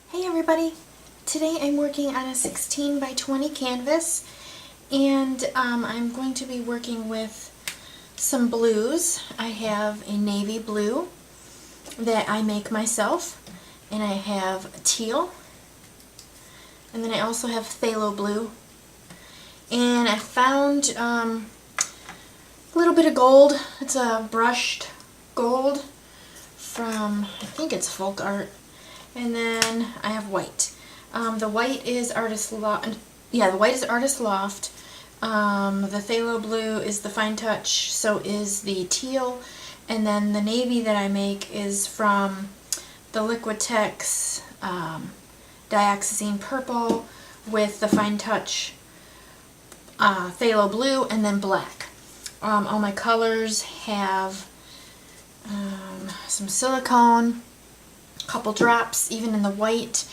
Hey everybody! Today I'm working on a 16 by 20 canvas, and I'm going to be working with some blues. I have a navy blue that I make myself, and I have teal, and then I also have phthalo blue, and I found a little bit of gold. It's a brushed gold from, I think it's FolkArt. And then I have white. The white is Artist Loft. Yeah, the white is Artist Loft. The phthalo blue is the Fine Touch. So is the teal. And then the navy that I make is from the Liquitex dioxazine purple with the Fine Touch phthalo blue, and then black. All my colors have some silicone, couple drops even in the white,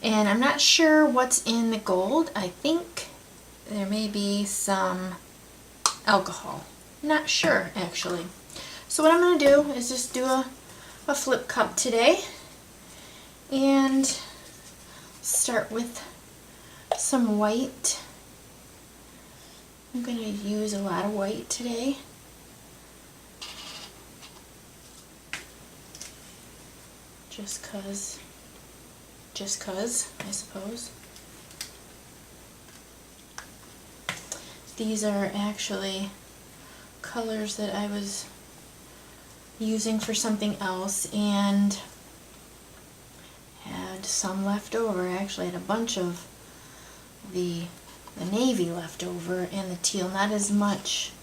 and I'm not sure what's in the gold. I think there may be some alcohol. Not sure actually. So what I'm going to do is just do a flip cup today and start with some white. I'm going to use a lot of white today. Just cause, I suppose. These are actually colors that I was using for something else and had some left over. I actually had a bunch of the navy left over and the teal. Not as much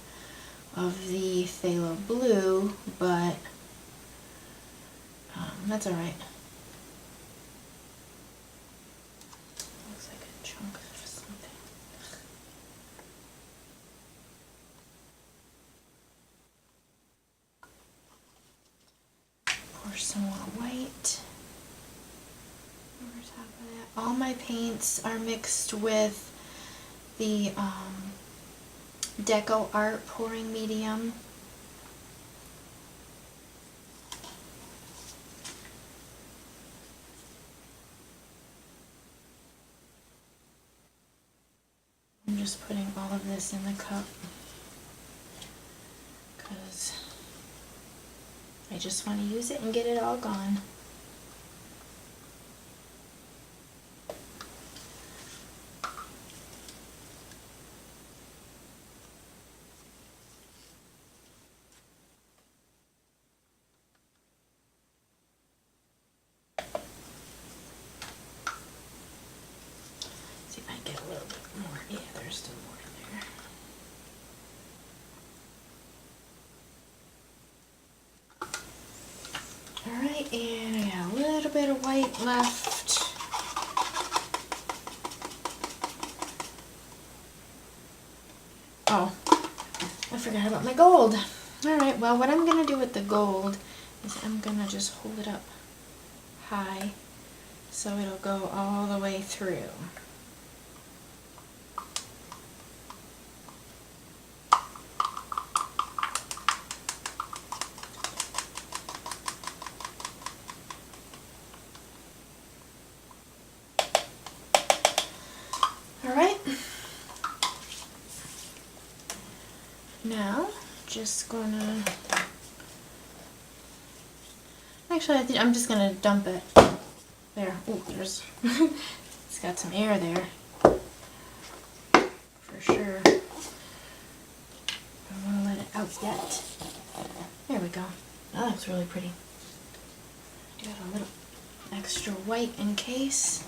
of the phthalo blue, but that's alright. Looks like a chunk of something. Pour some more white over top of that. All my paints are mixed with the DecoArt pouring medium. I'm just putting all of this in the cup because I just want to use it and get it all gone. See if I can get a little bit more. Yeah, there's still more in there. Alright, and I got a little bit of white left. Oh, I forgot about my gold. Alright, well, what I'm going to do with the gold is I'm going to just hold it up high so it'll go all the way through. Alright, now just gonna, actually I think I'm just gonna dump it there. Oh, there's it's got some air there for sure. I don't want to let it out yet. There we go. That looks really pretty. Got a little extra white in case.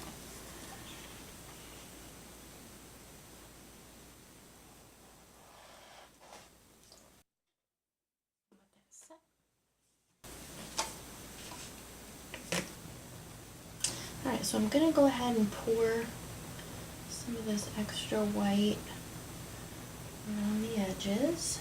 Alright, so I'm going to go ahead and pour some of this extra white around the edges.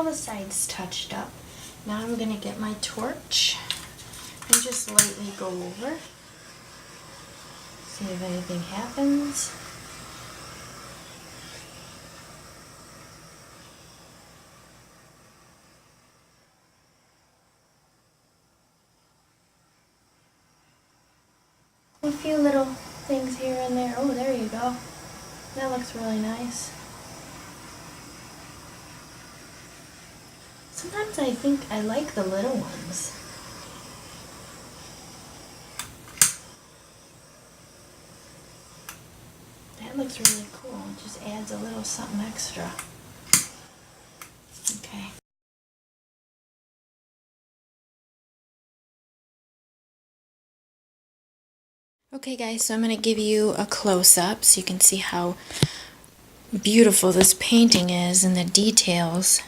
the sides touched up. Now I'm going to get my torch and just lightly go over. See if anything happens. A few little things here and there. Oh, there you go. That looks really nice. Sometimes I think I like the little ones. That looks really cool. It just adds a little something extra. Okay. Okay guys, so I'm going to give you a close-up so you can see how beautiful this painting is and the details.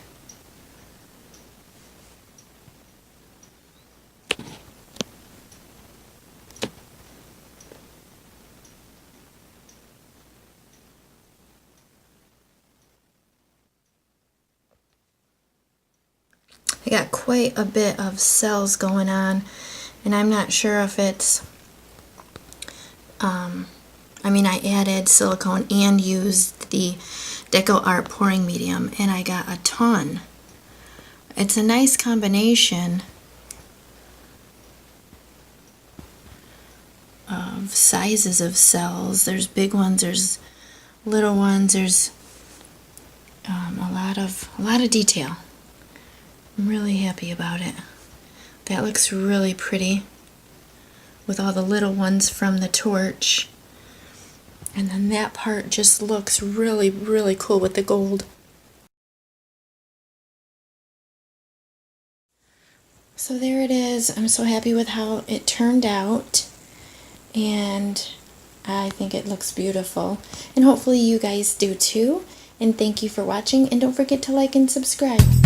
I got quite a bit of cells going on, and I'm not sure if it's I added silicone and used the DecoArt pouring medium, and I got a ton. It's a nice combination of sizes of cells. There's big ones, there's little ones, there's a lot of detail. I'm really happy about it. That looks really pretty with all the little ones from the torch. And then that part just looks really, really cool with the gold. So there it is. I'm so happy with how it turned out. And I think it looks beautiful. And hopefully you guys do too. And thank you for watching. And don't forget to like and subscribe.